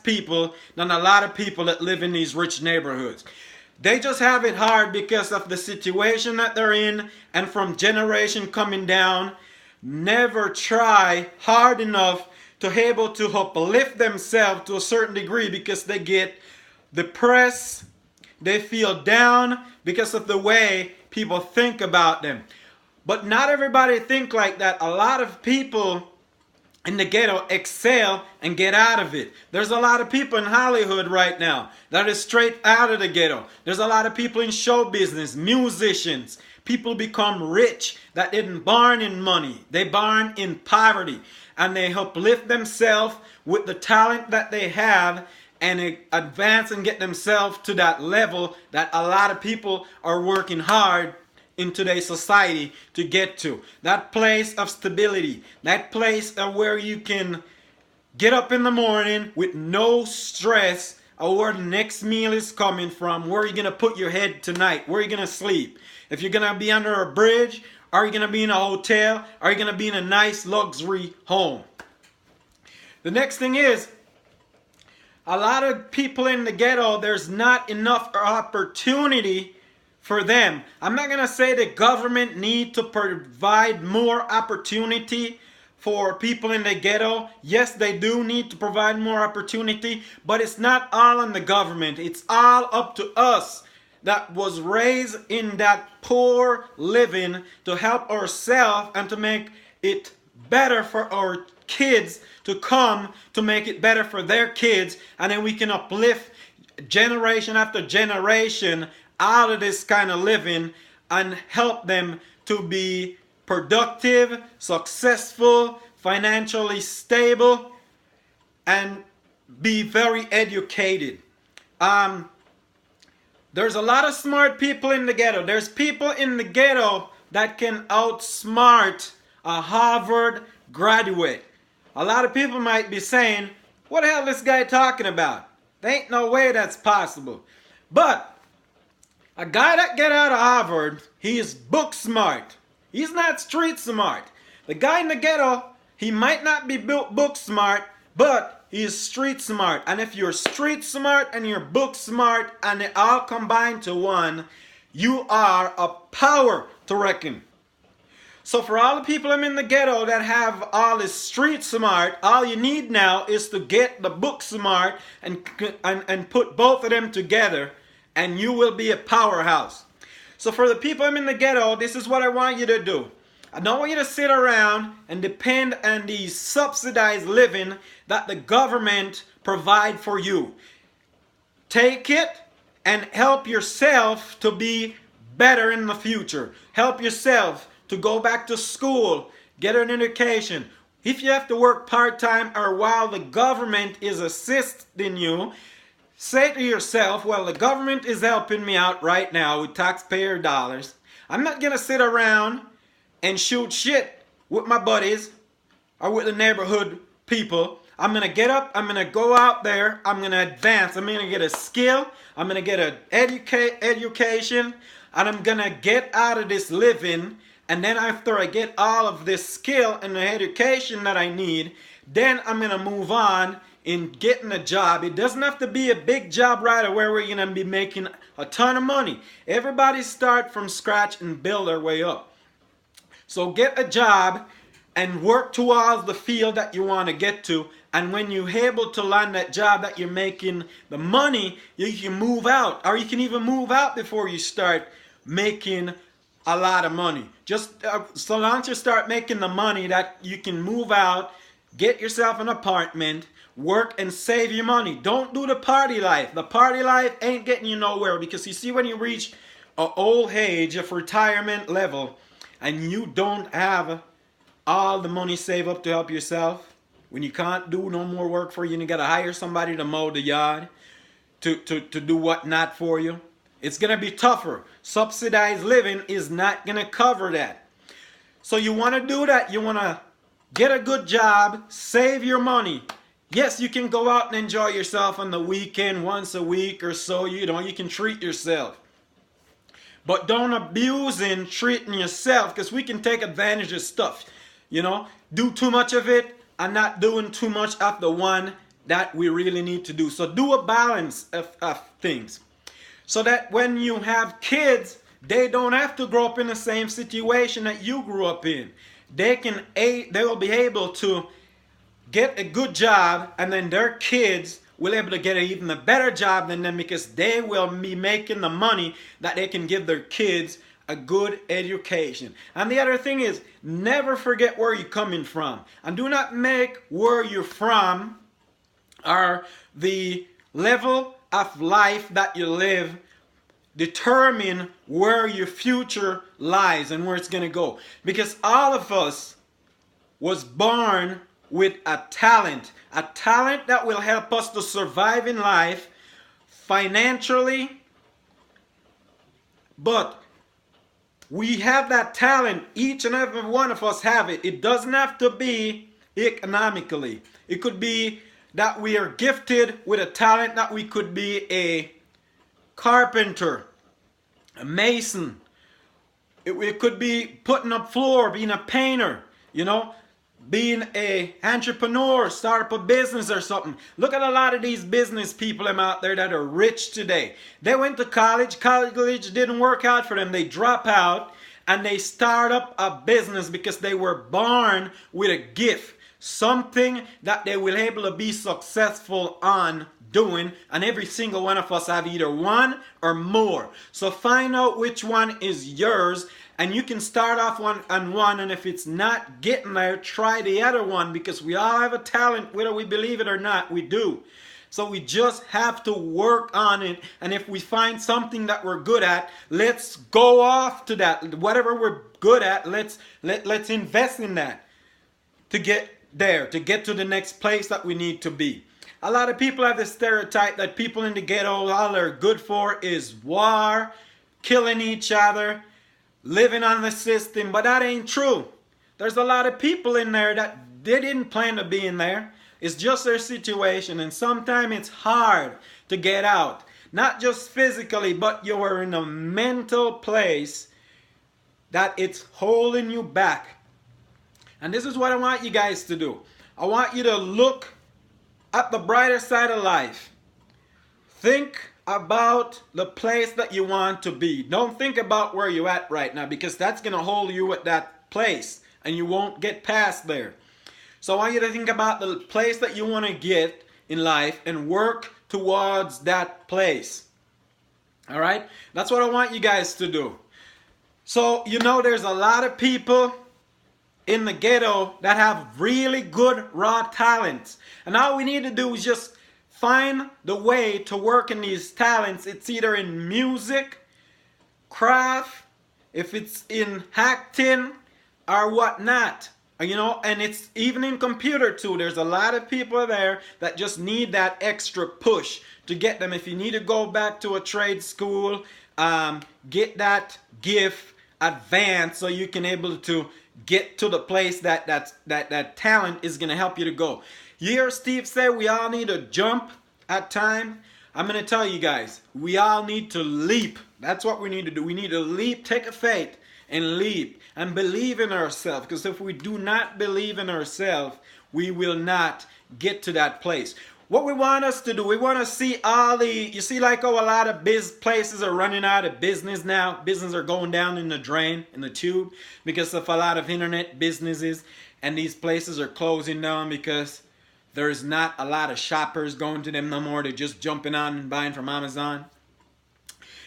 people than a lot of people that live in these rich neighborhoods. They just have it hard because of the situation that they're in, and from generation coming down, never try hard enough to be able to uplift themselves to a certain degree because they get depressed, they feel down because of the way people think about them. But not everybody think like that. A lot of people in the ghetto excel and get out of it. There's a lot of people in Hollywood right now that is straight out of the ghetto. There's a lot of people in show business, musicians. People become rich that didn't born in money. They born in poverty. And they uplift themselves with the talent that they have and advance and get themselves to that level that a lot of people are working hard in today's society to get to. That place of stability. That place where you can get up in the morning with no stress of where the next meal is coming from, where you're going to put your head tonight, where you're going to sleep. If you're going to be under a bridge, are you going to be in a hotel? Are you going to be in a nice luxury home? The next thing is, a lot of people in the ghetto, there's not enough opportunity for them. I'm not going to say the government need to provide more opportunity for people in the ghetto. Yes, they do need to provide more opportunity, but it's not all on the government. It's all up to us that was raised in that poor living to help ourselves and to make it better for our kids to come, to make it better for their kids, and then we can uplift generation after generation out of this kind of living and help them to be productive, successful, financially stable, and be very educated. There's a lot of smart people in the ghetto. There's people in the ghetto that can outsmart a Harvard graduate. A lot of people might be saying, what the hell is this guy talking about? There ain't no way that's possible. But a guy that get out of Harvard, he is book smart. He's not street smart. The guy in the ghetto, he might not be book smart, but he is street smart. And if you're street smart and you're book smart and they all combine to one, you are a power to reckon. So for all the people in the ghetto that have all this street smart, all you need now is to get the book smart and put both of them together, and you will be a powerhouse. So for the people in the ghetto, this is what I want you to do. I don't want you to sit around and depend on the subsidized living that the government provide for you. Take it and help yourself to be better in the future. Help yourself to go back to school, get an education. If you have to work part-time or while the government is assisting you, say to yourself, well, the government is helping me out right now with taxpayer dollars. I'm not going to sit around and shoot shit with my buddies or with the neighborhood people. I'm going to get up, I'm going to go out there, I'm going to advance, I'm going to get a skill, I'm going to get an education, and I'm going to get out of this living. And then after I get all of this skill and the education that I need, then I'm going to move on in getting a job. It doesn't have to be a big job right away where you're going to be making a ton of money. Everybody start from scratch and build their way up. So get a job and work towards the field that you want to get to. And when you're able to land that job that you're making the money, you can move out. Or you can even move out before you start making a lot of money. Just so long as you start making the money that you can move out, get yourself an apartment, work and save your money. Don't do the party life. The party life ain't getting you nowhere, because you see, when you reach an old age of retirement level and you don't have all the money saved up to help yourself, when you can't do no more work for you and you gotta hire somebody to mow the yard, to do whatnot for you, it's going to be tougher. Subsidized living is not going to cover that. So you want to do that. You want to get a good job, save your money. Yes, you can go out and enjoy yourself on the weekend once a week or so. You can treat yourself. But don't abuse in treating yourself, because we can take advantage of stuff. Do too much of it and not doing too much of the one that we really need to do. So do a balance of things, so that when you have kids, they don't have to grow up in the same situation that you grew up in. They will be able to get a good job, and then their kids will be able to get even a better job than them, because they will be making the money that they can give their kids a good education. And the other thing is, never forget where you're coming from, and do not make where you're from or the level of life that you live determine where your future lies and where it's going to go. Because all of us was born with a talent that will help us to survive in life financially. But we have that talent. Each and every one of us have it. It doesn't have to be economically. It could be that we are gifted with a talent that we could be a carpenter, a mason. It could be putting up floor, being a painter, being a entrepreneur, start up a business or something. Look at a lot of these business people out there that are rich today. They went to college didn't work out for them. They drop out and they start up a business because they were born with a gift, something that they will able to be successful on doing, and every single one of us have either one or more. So find out which one is yours, and you can start off on one, and if it's not getting there, try the other one, because we all have a talent, whether we believe it or not, we do. So we just have to work on it, and if we find something that we're good at, let's go off to that. Whatever we're good at, let's invest in that to get there, to get to the next place that we need to be. A lot of people have this stereotype that people in the ghetto, all they're good for is war, killing each other, living on the system, but that ain't true. There's a lot of people in there that they didn't plan to be in there. It's just their situation, and sometimes it's hard to get out. Not just physically, but you are in a mental place that it's holding you back. And this is what I want you guys to do. I want you to look at the brighter side of life. Think about the place that you want to be. Don't think about where you're at right now, because that's going to hold you at that place and you won't get past there. So I want you to think about the place that you want to get in life and work towards that place. All right? That's what I want you guys to do. So, there's a lot of people in the ghetto that have really good raw talents, and all we need to do is just find the way to work in these talents. It's either in music, craft, if it's in acting or whatnot, and it's even in computer too. There's a lot of people there that just need that extra push to get them. If you need to go back to a trade school, get that gift advanced so you can able to get to the place that talent is going to help you to go. You hear Steve say we all need to jump at time. I'm going to tell you guys, we all need to leap. That's what we need to do. We need to leap, take a faith and leap and believe in ourselves. Because if we do not believe in ourselves, we will not get to that place. What we want us to do, we want to see you see like how a lot of places are running out of business now. Business are going down in the drain, in the tube, because of a lot of internet businesses. And these places are closing down because there's not a lot of shoppers going to them no more. They're just jumping on and buying from Amazon.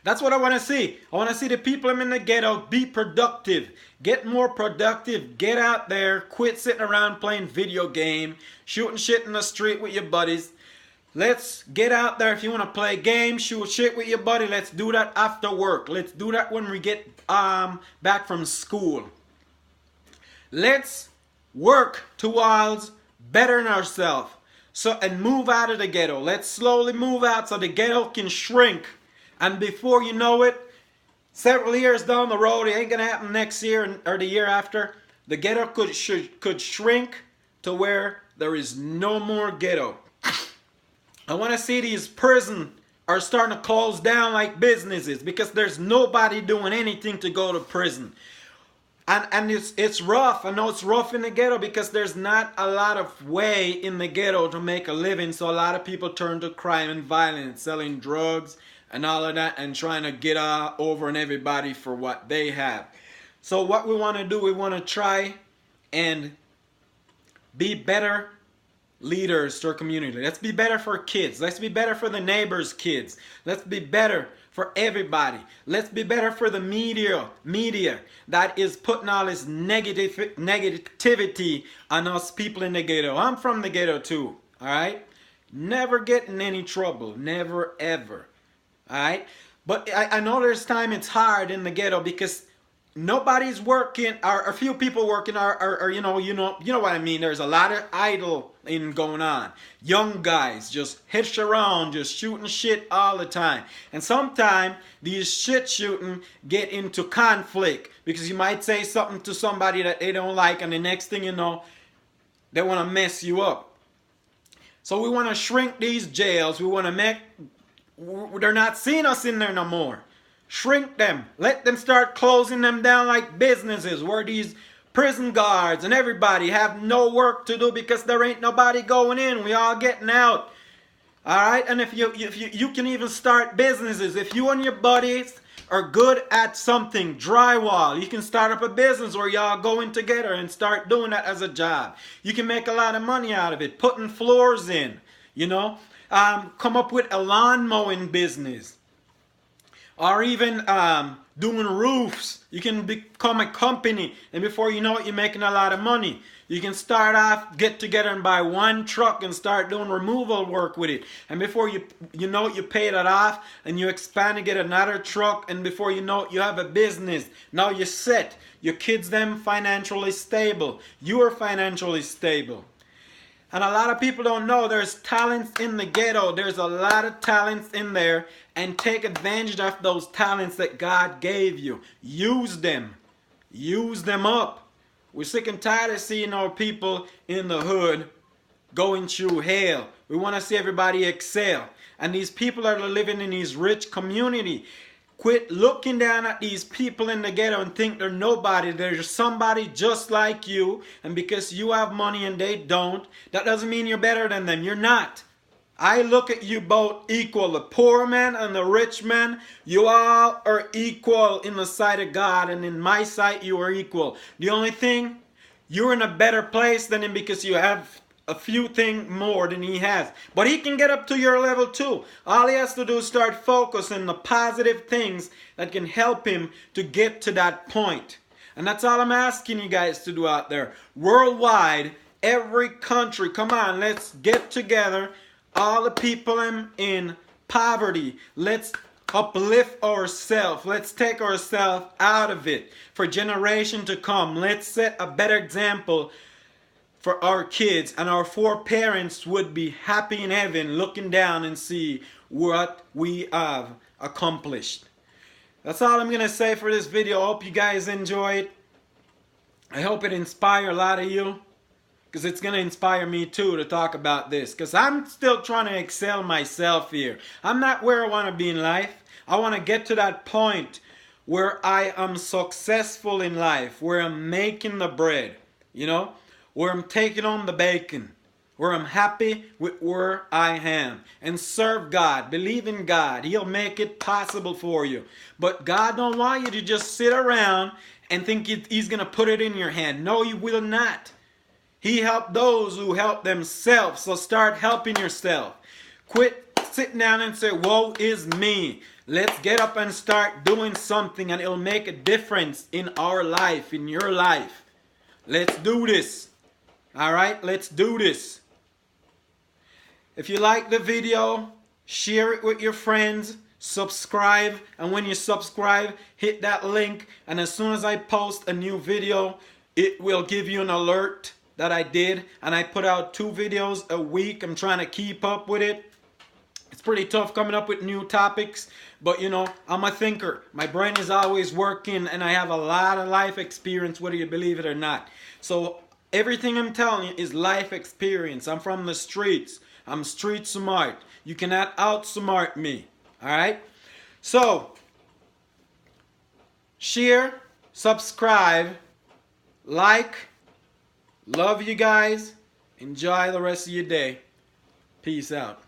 That's what I want to see. I want to see the people in the ghetto be productive. Get more productive. Get out there. Quit sitting around playing video game. Shooting shit in the street with your buddies. Let's get out there. If you want to play games, shoot shit with your buddy. Let's do that after work. Let's do that when we get back from school. Let's work towards bettering ourselves. And move out of the ghetto. Let's slowly move out so the ghetto can shrink. And before you know it, several years down the road, it ain't going to happen next year or the year after, the ghetto could shrink to where there is no more ghetto. I want to see these prisons are starting to close down like businesses, because there's nobody doing anything to go to prison. And it's rough. I know it's rough in the ghetto because there's not a lot of way in the ghetto to make a living. So a lot of people turn to crime and violence, selling drugs and all of that, and trying to get over on everybody for what they have. So what we want to do, we want to try and be better leaders to our community. Let's be better for kids. Let's be better for the neighbors' kids. Let's be better for everybody. Let's be better for the media that is putting all this negativity on us people in the ghetto. I'm from the ghetto too, all right? Never get in any trouble, never ever, all right? But I know there's time it's hard in the ghetto because nobody's working, or a few people working, or you know what I mean. There's a lot of idling going on. Young guys just hitch around, just shooting shit all the time. And sometimes these shit shooting get into conflict because you might say something to somebody that they don't like, and the next thing you know, they want to mess you up. So we want to shrink these jails. We want to make, they're not seeing us in there no more. Shrink them. Let them start closing them down like businesses where these prison guards and everybody have no work to do because there ain't nobody going in. We all getting out. All right? And if you can even start businesses. If you and your buddies are good at something, drywall, you can start up a business where y'all go in together and start doing that as a job. You can make a lot of money out of it. Putting floors in, you know. Come up with a lawn mowing business. Or even doing roofs. You can become a company, and before you know it, you're making a lot of money. You can start off, get together and buy one truck and start doing removal work with it. And before you know it, you pay that off, and you expand and get another truck, and before you know it, you have a business. Now you're set. Your kids, them financially stable. You are financially stable. And a lot of people don't know there's talents in the ghetto. There's a lot of talents in there. And take advantage of those talents that God gave you. Use them. Use them up. We're sick and tired of seeing our people in the hood going through hell. We want to see everybody excel. And these people that are living in these rich community, quit looking down at these people in the ghetto and think they're nobody. There's somebody just like you. And because you have money and they don't, that doesn't mean you're better than them. You're not. I look at you both equal. The poor man and the rich man, you all are equal in the sight of God. And in my sight, you are equal. The only thing, you're in a better place than him because you have a few things more than he has. But he can get up to your level too. All he has to do is start focusing on the positive things that can help him to get to that point. And that's all I'm asking you guys to do out there. Worldwide, every country, come on, let's get together. All the people in poverty, let's uplift ourselves. Let's take ourselves out of it for generation to come. Let's set a better example for our kids, and our foreparents would be happy in heaven looking down and see what we have accomplished. That's all I'm going to say for this video. I hope you guys enjoy it. I hope it inspires a lot of you, because it's going to inspire me too to talk about this, because I'm still trying to excel myself here. I'm not where I want to be in life. I want to get to that point where I am successful in life, where I'm making the bread, you know, where I'm taking on the bacon, where I'm happy with where I am, and serve God, believe in God. He'll make it possible for you. But God don't want you to just sit around and think he's going to put it in your hand. No, he will not. He helped those who help themselves. So start helping yourself. Quit sitting down and say, woe is me. Let's get up and start doing something, and it'll make a difference in our life, in your life. Let's do this. All right, let's do this. If you like the video, share it with your friends, subscribe, and when you subscribe, hit that link, and as soon as I post a new video, it will give you an alert that I did. And I put out 2 videos a week. I'm trying to keep up with it. It's pretty tough coming up with new topics, but you know, I'm a thinker. My brain is always working, and I have a lot of life experience, whether you believe it or not. So everything I'm telling you is life experience. I'm from the streets. I'm street smart. You cannot outsmart me. All right? So, share, subscribe, like. Love you guys. Enjoy the rest of your day. Peace out.